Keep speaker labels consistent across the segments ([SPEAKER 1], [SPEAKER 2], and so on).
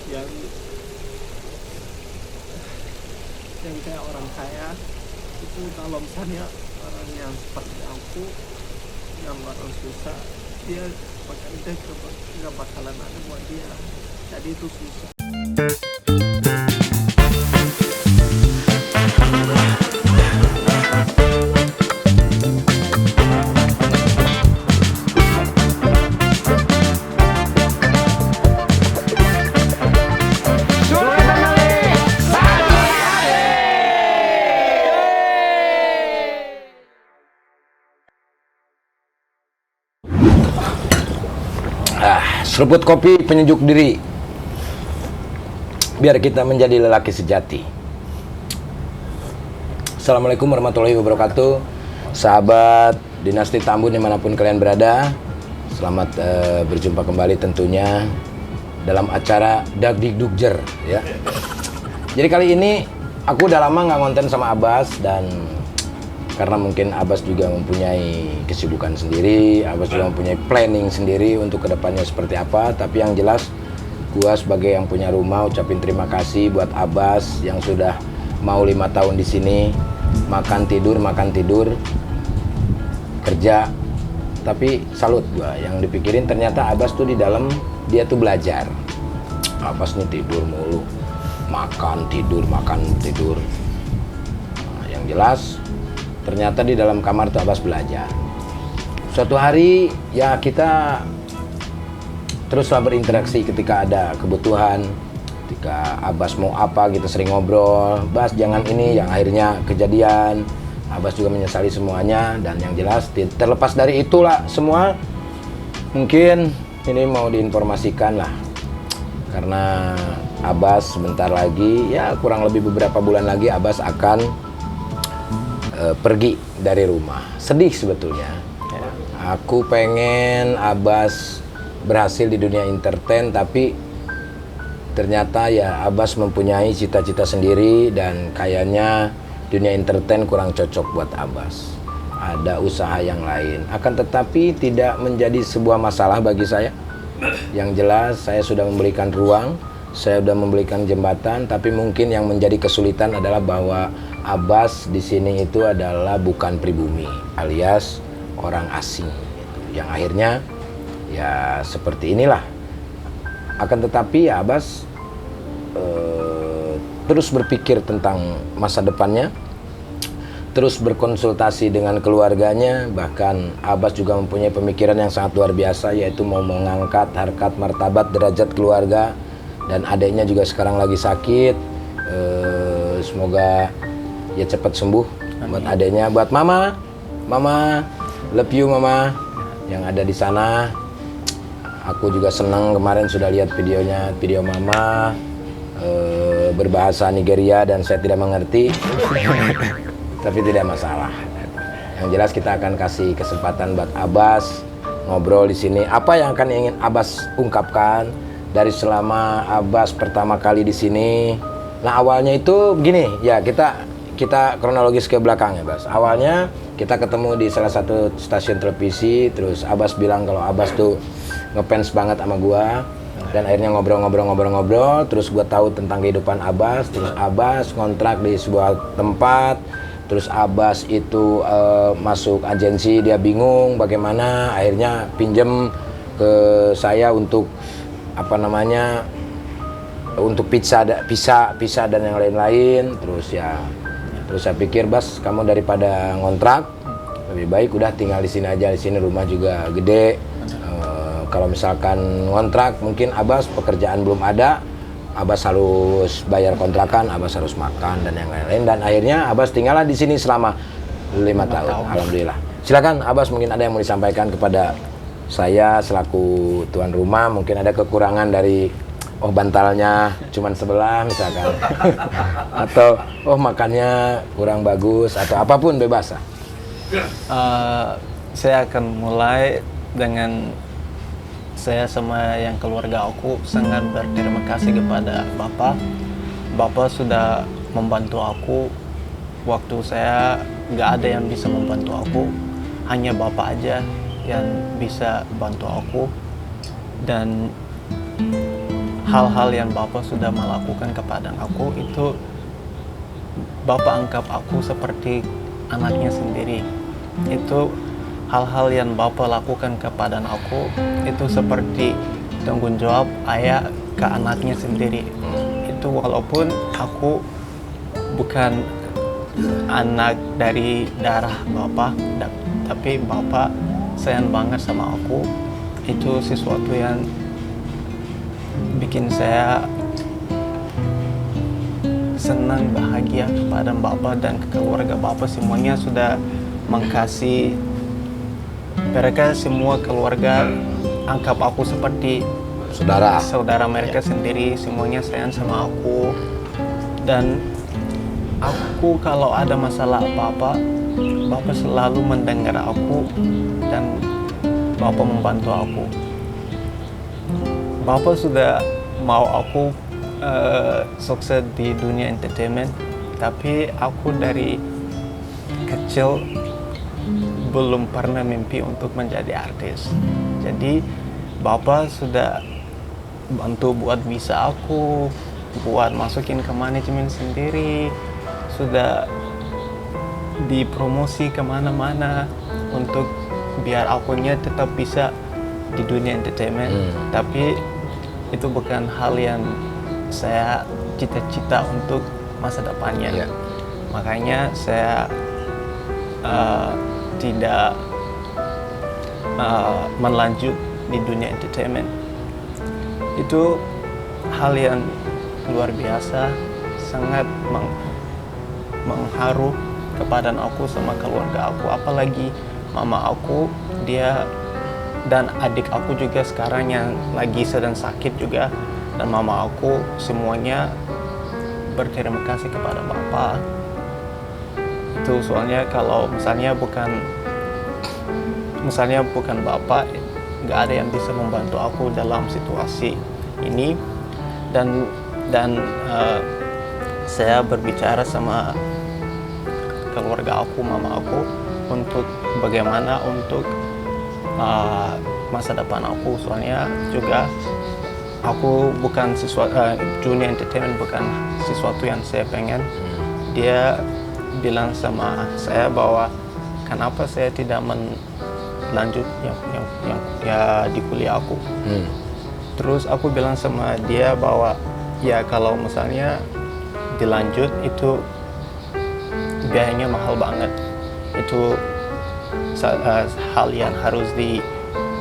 [SPEAKER 1] yang kayak orang kaya itu kalau misalnya orang yang seperti aku yang orang susah, dia pekerja nggak bakalan ada buat dia, jadi itu susah.
[SPEAKER 2] Seruput kopi penyejuk diri, biar kita menjadi lelaki sejati. Assalamualaikum warahmatullahi wabarakatuh, sahabat Dinasti Tambun dimanapun kalian berada. Selamat berjumpa kembali tentunya dalam acara Dagdikdukjer ya. Jadi kali ini aku udah lama nggak ngonten sama Abbas, dan karena mungkin Abbas juga mempunyai kesibukan sendiri, Abbas juga mempunyai planning sendiri untuk kedepannya seperti apa. Tapi yang jelas, gua sebagai yang punya rumah ucapin terima kasih buat Abbas yang sudah mau 5 tahun di sini, makan tidur, kerja. Tapi salut gua, yang dipikirin ternyata Abbas tuh di dalam dia tuh belajar. Abbas nih tidur mulu, makan tidur. Nah, yang jelas ternyata di dalam kamar tuh Abbas belajar. Suatu hari ya kita teruslah berinteraksi ketika ada kebutuhan. Ketika Abbas mau apa kita sering ngobrol, Bas jangan ini, yang akhirnya kejadian. Abbas juga menyesali semuanya, dan yang jelas terlepas dari itulah semua, mungkin ini mau diinformasikan lah. Karena Abbas sebentar lagi, ya kurang lebih beberapa bulan lagi Abbas akan pergi dari rumah. Sedih sebetulnya ya. Aku pengen Abbas berhasil di dunia entertain, tapi ternyata ya Abbas mempunyai cita-cita sendiri, dan kayaknya dunia entertain kurang cocok buat Abbas. Ada usaha yang lain, akan tetapi tidak menjadi sebuah masalah bagi saya. Yang jelas saya sudah memberikan ruang, saya sudah memberikan jembatan, tapi mungkin yang menjadi kesulitan adalah bahwa Abbas di sini itu adalah bukan pribumi, alias orang asing gitu. Yang akhirnya ya seperti inilah. Akan tetapi ya Abbas terus berpikir tentang masa depannya, terus berkonsultasi dengan keluarganya. Bahkan Abbas juga mempunyai pemikiran yang sangat luar biasa, yaitu mau mengangkat harkat martabat derajat keluarga. Dan adiknya juga sekarang lagi sakit, semoga ya cepat sembuh. Amin. Buat adiknya, buat mama, love you mama yang ada di sana. Aku juga senang kemarin sudah lihat video mama berbahasa Nigeria, dan saya tidak mengerti. Tapi tidak masalah. Yang jelas kita akan kasih kesempatan buat Abbas ngobrol di sini. Apa yang akan ingin Abbas ungkapkan dari selama Abbas pertama kali di sini? Nah, awalnya itu begini, ya kita kronologis ke belakang ya, Bas. Awalnya kita ketemu di salah satu stasiun televisi, terus Abbas bilang kalau Abbas tuh ngefans banget sama gua, dan akhirnya ngobrol, terus gua tahu tentang kehidupan Abbas. Terus Abbas kontrak di sebuah tempat, terus Abbas itu masuk agensi, dia bingung bagaimana, akhirnya pinjem ke saya untuk untuk pizza dan yang lain-lain. Terus saya pikir, Bas, kamu daripada ngontrak, lebih baik udah tinggal di sini aja. Di sini rumah juga gede. Kalau misalkan ngontrak, mungkin Abbas pekerjaan belum ada, Abbas harus bayar kontrakan, Abbas harus makan dan yang lain-lain. Dan akhirnya Abbas tinggallah di sini selama 5 tahun. Alhamdulillah. Silakan Abbas, mungkin ada yang mau disampaikan kepada saya selaku tuan rumah. Mungkin ada kekurangan dari bantalnya cuman sebelah misalkan. Atau makannya kurang bagus, atau apapun, bebas.
[SPEAKER 1] Saya akan mulai dengan saya sama yang keluarga aku sangat berterima kasih kepada Bapak. Bapak sudah membantu aku waktu saya nggak ada yang bisa membantu aku. Hanya Bapak aja yang bisa bantu aku. Dan hal-hal yang Bapak sudah melakukan kepada aku itu Bapak anggap aku seperti anaknya sendiri. Itu hal-hal yang Bapak lakukan kepada aku itu seperti tanggung jawab ayah ke anaknya sendiri. Itu walaupun aku bukan anak dari darah Bapak, tapi Bapak sayang banget sama aku. Itu sesuatu yang bikin saya senang, bahagia kepada Bapak dan keluarga Bapak. Semuanya sudah mengasihi, mereka semua keluarga anggap aku seperti saudara mereka sendiri. Semuanya sayang sama aku, dan aku kalau ada masalah apa-apa, Bapak selalu mendengar aku dan Bapak membantu aku. Bapak sudah mau aku sukses di dunia entertainment, tapi aku dari kecil belum pernah mimpi untuk menjadi artis. Jadi Bapak sudah bantu buat visa aku, buat masukin ke manajemen sendiri, sudah dipromosi kemana-mana untuk biar akunya tetap bisa di dunia entertainment. Tapi itu bukan hal yang saya cita-cita untuk masa depannya. Makanya saya tidak melanjut di dunia entertainment. Itu hal yang luar biasa, sangat mengharu kepada aku sama keluarga aku. Apalagi mama aku, dia dan adik aku juga sekarang yang lagi sedang sakit juga. Dan mama aku semuanya berterima kasih kepada Bapak. Itu soalnya kalau misalnya bukan Bapak, nggak ada yang bisa membantu aku dalam situasi ini. Dan saya berbicara sama keluarga aku, mama aku, untuk bagaimana untuk masa depan aku. Soalnya juga aku bukan dunia entertainment bukan sesuatu yang saya pengen. Dia bilang sama saya bahwa kenapa saya tidak lanjut yang di kuliah aku. Terus aku bilang sama dia bahwa ya kalau misalnya dilanjut itu biayanya mahal banget. Itu hal yang harus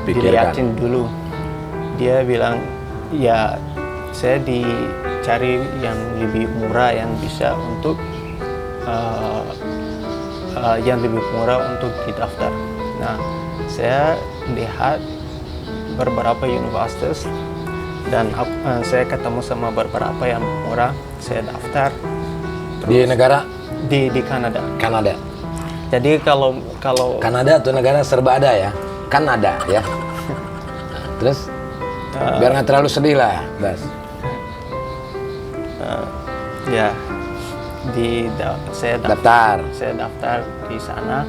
[SPEAKER 1] dilihatin dulu. Dia bilang ya saya dicari yang lebih murah yang bisa untuk didaftar. Nah, saya lihat beberapa universitas dan saya ketemu sama beberapa yang murah. Saya daftar.
[SPEAKER 2] Di negara?
[SPEAKER 1] Di Kanada.
[SPEAKER 2] Kanada.
[SPEAKER 1] Jadi kalau
[SPEAKER 2] Kanada tuh negara serba ada ya. Kanada ya. Terus biar nggak terlalu sedih lah, Bas.
[SPEAKER 1] Ya, saya daftar di sana.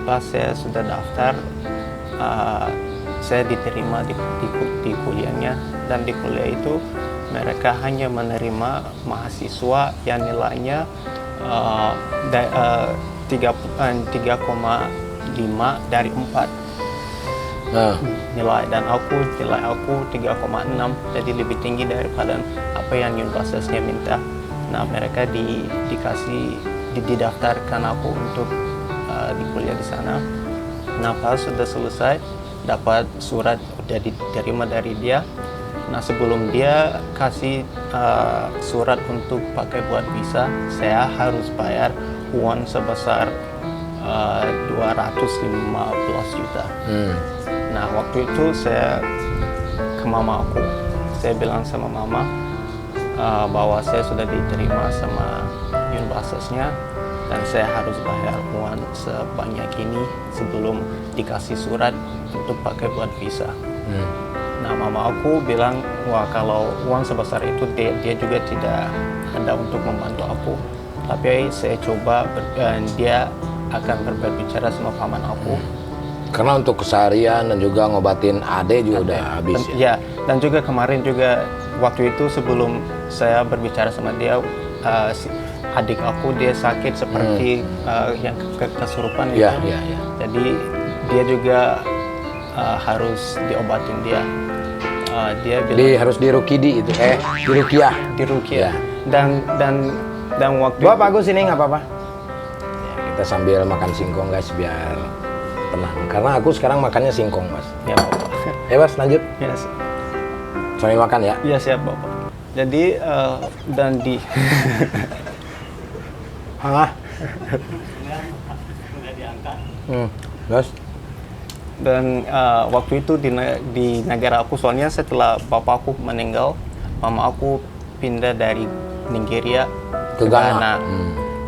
[SPEAKER 1] Pas saya sudah daftar, saya diterima di kuliahnya. Dan di kuliah itu mereka hanya menerima mahasiswa yang nilainya 3,5 dari 4 nilai, dan nilai aku 3,6, jadi lebih tinggi daripada apa yang universitasnya minta. Nah, mereka didaftarkan aku untuk di kuliah di sana. Nah, pas sudah selesai, dapat surat udah diterima dari dia. Nah, sebelum dia kasih surat untuk pakai buat visa, saya harus bayar uang sebesar 215 juta. Nah, waktu itu saya ke mama aku. Saya bilang sama mama bahwa saya sudah diterima sama universitasnya dan saya harus bayar uang sebanyak ini sebelum dikasih surat untuk pakai buat visa. Nah, mama aku bilang, wah kalau uang sebesar itu dia juga tidak ada untuk membantu aku. Tapi saya coba, dia akan berbicara sama paman aku.
[SPEAKER 2] Karena untuk keseharian dan juga ngobatin ade juga udah habis
[SPEAKER 1] ya. Dan juga kemarin juga waktu itu sebelum saya berbicara sama dia, adik aku dia sakit seperti yang kesurupan itu. Jadi dia juga harus diobatin dia. Dia bilang
[SPEAKER 2] Harus dirukidi itu, dirukiah.
[SPEAKER 1] Dirukiah. Dan waktu
[SPEAKER 2] Bapak aku sini nggak apa-apa. Ya, kita sambil makan singkong guys biar tenang. Karena aku sekarang makannya singkong mas.
[SPEAKER 1] Ya Bapak.
[SPEAKER 2] Ya mas lanjut.
[SPEAKER 1] Ya,
[SPEAKER 2] Sambil makan ya.
[SPEAKER 1] ya siap Bapak. Jadi dan di
[SPEAKER 2] Hah? Terus?
[SPEAKER 1] Dan waktu itu di negara aku, soalnya setelah bapakku meninggal, mama aku pindah dari Nigeria
[SPEAKER 2] Ke Ghana.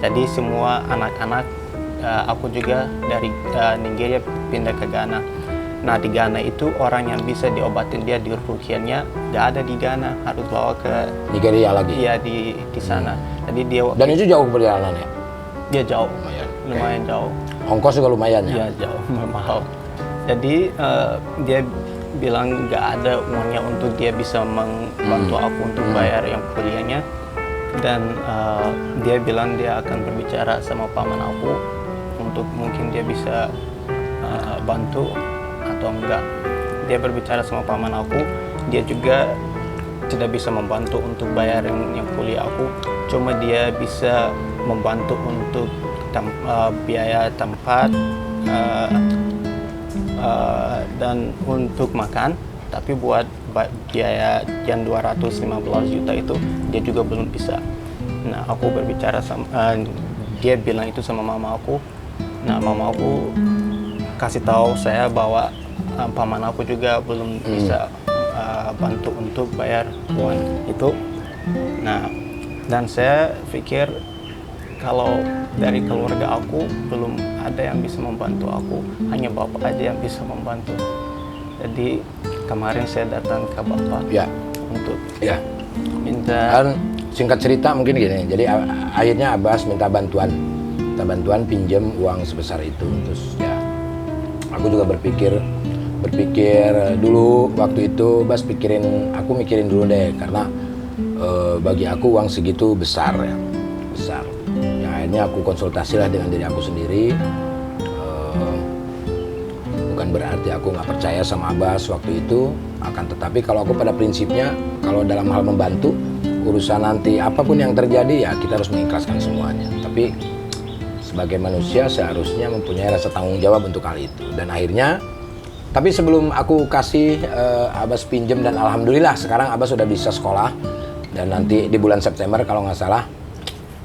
[SPEAKER 1] Jadi semua anak-anak aku juga dari Nigeria pindah ke Ghana. Nah di Ghana itu orang yang bisa diobatin dia di rukiahnya nggak ada di Ghana, harus bawa ke
[SPEAKER 2] Nigeria lagi.
[SPEAKER 1] Iya di sana. Jadi dia
[SPEAKER 2] Dan itu jauh perjalanannya.
[SPEAKER 1] dia jauh,
[SPEAKER 2] Lumayan.
[SPEAKER 1] jauh.
[SPEAKER 2] Ongkos juga lumayan ya.
[SPEAKER 1] Iya jauh, mahal. Jadi dia bilang nggak ada uangnya untuk dia bisa membantu aku untuk bayar yang kuliahnya. Dan dia bilang dia akan berbicara sama paman aku untuk mungkin dia bisa bantu atau enggak. Dia berbicara sama paman aku, dia juga tidak bisa membantu untuk bayar yang kuliah aku. Cuma dia bisa membantu untuk biaya tempat dan untuk makan, tapi buat biaya yang 215 juta itu dia juga belum bisa. Nah aku berbicara sama dia bilang itu sama mama aku. Nah mama aku kasih tahu saya bahwa paman aku juga belum bisa bantu untuk bayar uang itu. Nah dan saya pikir kalau dari keluarga aku belum ada yang bisa membantu aku, hanya bapak aja yang bisa membantu. Jadi kemarin saya datang ke bapak untuk minta.
[SPEAKER 2] Dan singkat cerita mungkin gini, jadi akhirnya Abbas minta bantuan pinjam uang sebesar itu. Terus ya, aku juga berpikir dulu waktu itu, aku mikirin dulu deh, karena bagi aku uang segitu besar. Ya akhirnya aku konsultasilah dengan diri aku sendiri. Bukan berarti aku nggak percaya sama Abbas waktu itu, akan tetapi kalau aku pada prinsipnya, kalau dalam hal membantu urusan nanti apapun yang terjadi ya kita harus mengikhlaskan semuanya. Tapi sebagai manusia seharusnya mempunyai rasa tanggung jawab untuk hal itu. Dan akhirnya, tapi sebelum aku kasih Abbas pinjem, dan alhamdulillah sekarang Abbas sudah bisa sekolah, dan nanti di bulan September kalau nggak salah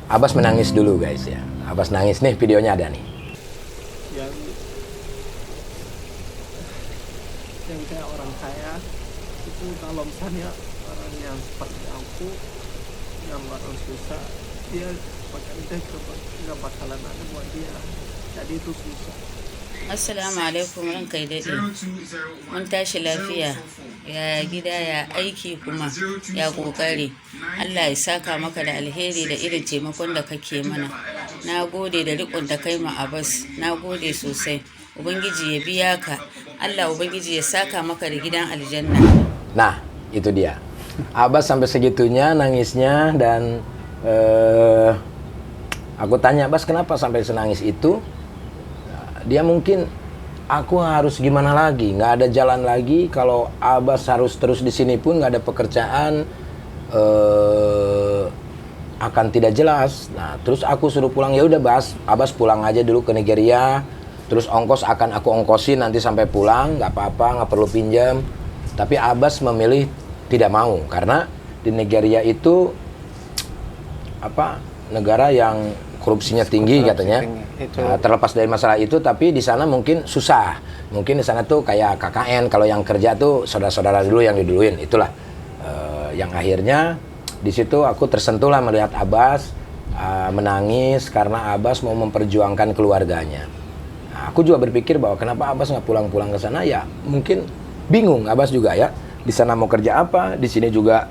[SPEAKER 2] Abbas menangis dulu guys ya. Abbas nangis nih, videonya ada nih.
[SPEAKER 1] Yang kayak orang kaya itu, kalau misalnya orang yang seperti aku yang orang susah, dia pekerja nggak bakalan ada buat dia. Jadi itu susah.
[SPEAKER 3] Assalamu alaikum, ranka ya daɗe. Mun tashi lafiya, ya gida, ya aiki kuma, ya ƙoƙari. Allah ya saka maka da alheri da irin taimakon da kake mana. Na gode da riƙon da kai ma Abbas, na gode sosai. Ubangiji ya biya ka, Allah Ubangiji ya saka maka da gidan aljanna.
[SPEAKER 2] Nah, itu dia. Abbas sampai segitunya nangisnya, dan aku tanya, Abbas kenapa sampai senangis itu? Dia mungkin, aku harus gimana lagi, nggak ada jalan lagi. Kalau Abbas harus terus di sini pun nggak ada pekerjaan, akan tidak jelas. Nah terus aku suruh pulang. Ya udah Abbas pulang aja dulu ke Nigeria, terus ongkos akan aku ongkosin nanti sampai pulang, nggak apa-apa, nggak perlu pinjam. Tapi Abbas memilih tidak mau, karena di Nigeria itu negara yang korupsinya tinggi katanya. Nah, terlepas dari masalah itu, tapi di sana mungkin susah. Mungkin di sana tuh kayak KKN, kalau yang kerja tuh saudara-saudara dulu yang diduluin. Itulah yang akhirnya di situ aku tersentuh lah melihat Abbas menangis karena Abbas mau memperjuangkan keluarganya. Nah, aku juga berpikir bahwa kenapa Abbas nggak pulang-pulang ke sana? Ya mungkin bingung Abbas juga ya. Di sana mau kerja apa? Di sini juga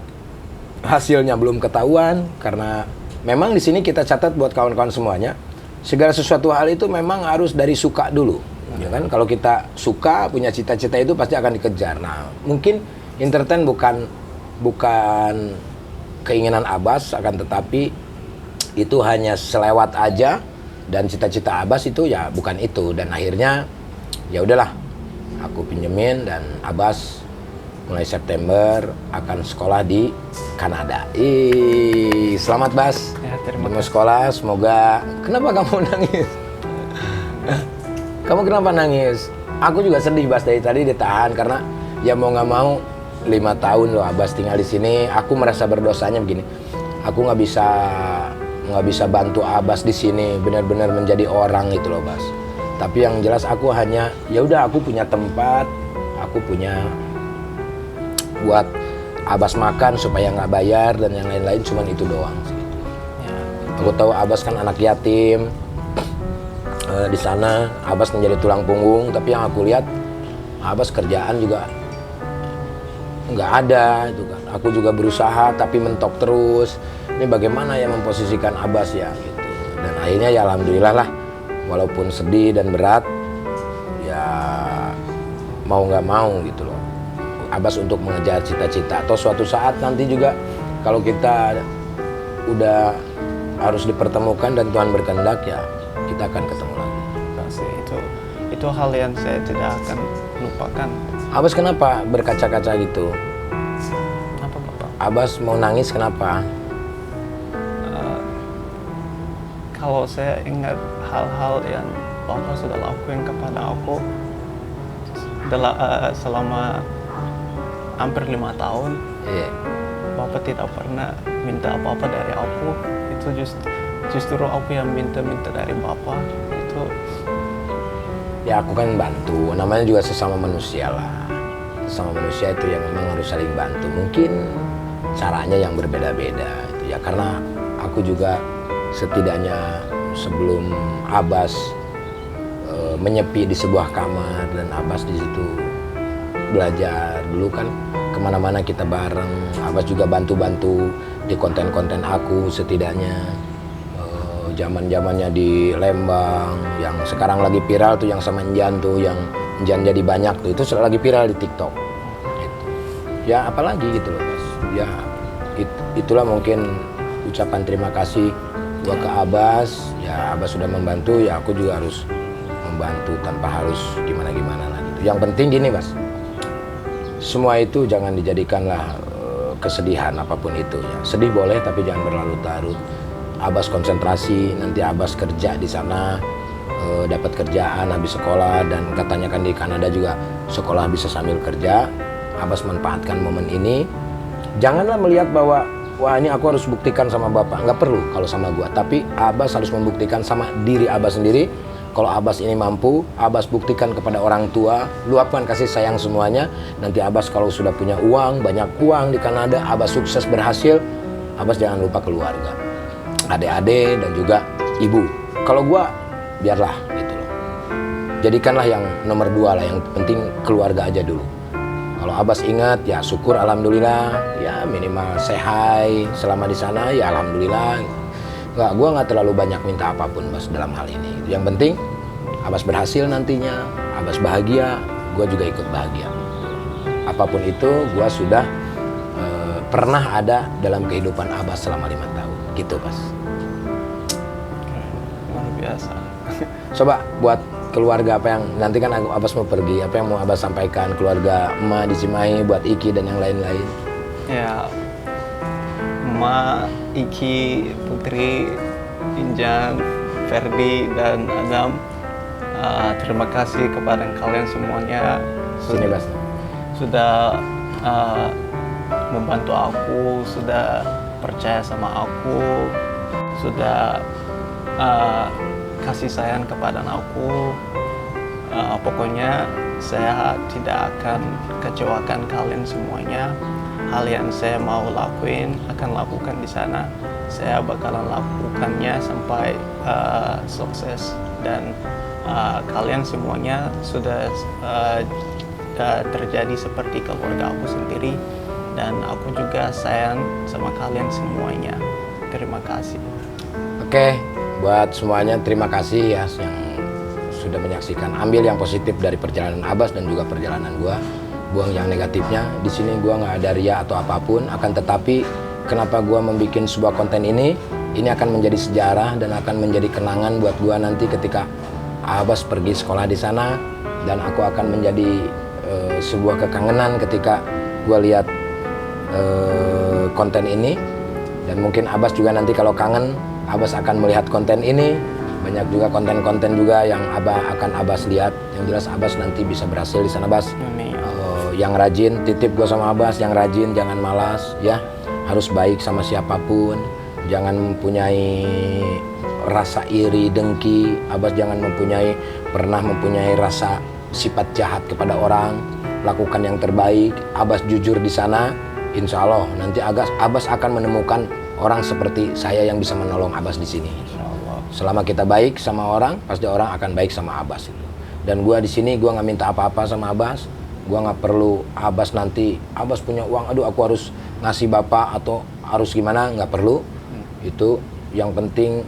[SPEAKER 2] hasilnya belum ketahuan, karena memang di sini kita catat buat kawan-kawan semuanya, segala sesuatu hal itu memang harus dari suka dulu, ya kan? Kalau kita suka, punya cita-cita itu pasti akan dikejar. Nah, mungkin entertain bukan bukan keinginan Abbas, akan tetapi itu hanya selewat aja, dan cita-cita Abbas itu ya bukan itu. Dan akhirnya ya udahlah, aku pinjemin, dan Abbas mulai September akan sekolah di Kanada. Selamat Bas.
[SPEAKER 1] Ya, terima
[SPEAKER 2] Mau
[SPEAKER 1] kasih.
[SPEAKER 2] sekolah, semoga. Kenapa kamu nangis? Kamu kenapa nangis? Aku juga sedih Bas, dari tadi ditahan karena ya mau nggak mau 5 tahun loh Abbas tinggal di sini. Aku merasa berdosanya begini. Aku nggak bisa bantu Abbas di sini benar-benar menjadi orang itu loh Bas. Tapi yang jelas aku hanya ya udah, aku punya tempat, aku punya buat Abbas makan supaya nggak bayar dan yang lain-lain, cuman itu doang sih.
[SPEAKER 1] Ya,
[SPEAKER 2] Aku tahu Abbas kan anak yatim. Di sana Abbas menjadi tulang punggung, tapi yang aku lihat Abbas kerjaan juga nggak ada itu kan. Aku juga berusaha tapi mentok terus. Ini bagaimana ya memposisikan Abbas ya gitu. Dan akhirnya ya alhamdulillah lah, walaupun sedih dan berat ya mau nggak mau gitu loh, Abbas untuk mengejar cita-cita. Atau suatu saat nanti juga kalau kita udah harus dipertemukan dan Tuhan berkehendak, ya kita akan ketemu lagi.
[SPEAKER 1] pasti itu hal yang saya tidak akan lupakan.
[SPEAKER 2] Abbas kenapa berkaca-kaca gitu?
[SPEAKER 1] Apa Bapak?
[SPEAKER 2] Abbas mau nangis kenapa?
[SPEAKER 1] Kalau saya ingat hal-hal yang Bapak sudah lakuin kepada aku selama hampir 5 tahun,
[SPEAKER 2] Iya.
[SPEAKER 1] Bapak tidak pernah minta apa-apa dari aku. Itu justru aku yang minta dari Bapak. Itu
[SPEAKER 2] Ya aku kan bantu, namanya juga sesama manusia lah. Sesama manusia itu yang memang harus saling bantu. Mungkin caranya yang berbeda-beda itu ya, karena aku juga setidaknya sebelum Abbas menyepi di sebuah kamar dan Abbas di situ belajar. Dulu kan kemana-mana kita bareng, Abbas juga bantu-bantu di konten-konten aku setidaknya. Zaman-zamannya di Lembang yang sekarang lagi viral tuh, yang sama Njan tuh, yang Njan jadi banyak tuh, itu lagi viral di TikTok gitu. Ya apalagi gitu loh Mas, ya itulah mungkin ucapan terima kasih gua ke Abbas. Ya Abbas sudah membantu, ya aku juga harus membantu tanpa harus gimana-gimana lah gitu. Yang penting gini Mas, semua itu jangan dijadikanlah kesedihan apapun itu ya. Sedih boleh tapi jangan berlarut-larut. Abbas konsentrasi, nanti Abbas kerja di sana, dapat kerjaan habis sekolah, dan katanya kan di Kanada juga sekolah bisa sambil kerja. Abbas manfaatkan momen ini. Janganlah melihat bahwa wah ini aku harus buktikan sama Bapak. Nggak perlu kalau sama gua, tapi Abbas harus membuktikan sama diri Abbas sendiri. Kalau Abbas ini mampu, Abbas buktikan kepada orang tua, luapkan kasih sayang semuanya. Nanti Abbas kalau sudah punya uang, banyak uang di Kanada, Abbas sukses berhasil, Abbas jangan lupa keluarga, adik-adik dan juga ibu. Kalau gua biarlah gitu loh. Jadikanlah yang nomor 2 lah, yang penting keluarga aja dulu. Kalau Abbas ingat ya syukur alhamdulillah, ya minimal say hi selama di sana ya alhamdulillah. Gua nggak terlalu banyak minta apapun Mas dalam hal ini. Yang penting Abbas berhasil nantinya, Abbas bahagia, gua juga ikut bahagia. Apapun itu gua sudah pernah ada dalam kehidupan Abbas selama 5 tahun gitu Mas.
[SPEAKER 1] luar biasa.
[SPEAKER 2] Coba buat keluarga, apa yang nanti kan Abbas mau pergi, apa yang mau Abbas sampaikan keluarga emak di Cimahi, buat Iki dan yang lain-lain?
[SPEAKER 1] Ya, Ma, Iki, Putri, Injan, Ferdi, dan Adam, terima kasih kepada kalian semuanya
[SPEAKER 2] Sini Bas.
[SPEAKER 1] sudah membantu aku, sudah percaya sama aku, sudah kasih sayang kepada aku. Pokoknya saya tidak akan kecewakan kalian semuanya. Hal yang saya mau lakuin akan lakukan di sana. Saya bakalan lakukannya sampai sukses, dan kalian semuanya sudah terjadi seperti keluarga aku sendiri, dan aku juga sayang sama kalian semuanya. Terima kasih.
[SPEAKER 2] Oke, buat semuanya terima kasih ya yang sudah menyaksikan. Ambil yang positif dari perjalanan Abbas dan juga perjalanan gua. buang yang negatifnya. Di sini gua nggak ada ria atau apapun, akan tetapi kenapa gua membuat sebuah konten ini akan menjadi sejarah dan akan menjadi kenangan buat gua nanti ketika Abbas pergi sekolah di sana, dan aku akan menjadi sebuah kekangenan ketika gua lihat konten ini. Dan mungkin Abbas juga nanti kalau kangen, Abbas akan melihat konten ini. Banyak juga konten-konten juga yang akan Abbas lihat. Yang jelas Abbas nanti bisa berhasil di sana, Bas.
[SPEAKER 1] Amin.
[SPEAKER 2] Yang rajin, titip gue sama Abbas, yang rajin, jangan malas ya. Harus baik sama siapapun. Jangan mempunyai rasa iri, dengki. Abbas jangan pernah mempunyai rasa sifat jahat kepada orang. Lakukan yang terbaik. Abbas jujur di sana. Insya Allah nanti Abbas akan menemukan orang seperti saya yang bisa menolong Abbas di sini. Selama kita baik sama orang, pasti orang akan baik sama Abbas itu. Dan gua di sini gua nggak minta apa-apa sama Abbas. Gua nggak perlu Abbas nanti Abbas punya uang, aduh aku harus ngasih bapak atau harus gimana, nggak perlu. Itu yang penting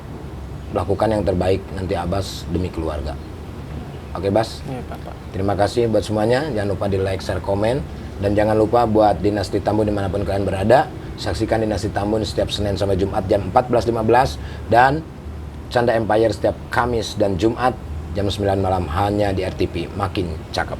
[SPEAKER 2] lakukan yang terbaik nanti Abbas demi keluarga. Oke, Bas.
[SPEAKER 1] Iya, Bapak.
[SPEAKER 2] Terima kasih buat semuanya. Jangan lupa di like, share, komen. Dan jangan lupa buat Dinasti Tambun dimanapun kalian berada. Saksikan Dinasti Tambun setiap Senin sampai Jumat jam 14.15. Dan Canda Empire setiap Kamis dan Jumat jam 9 malam hanya di RTP. Makin cakep.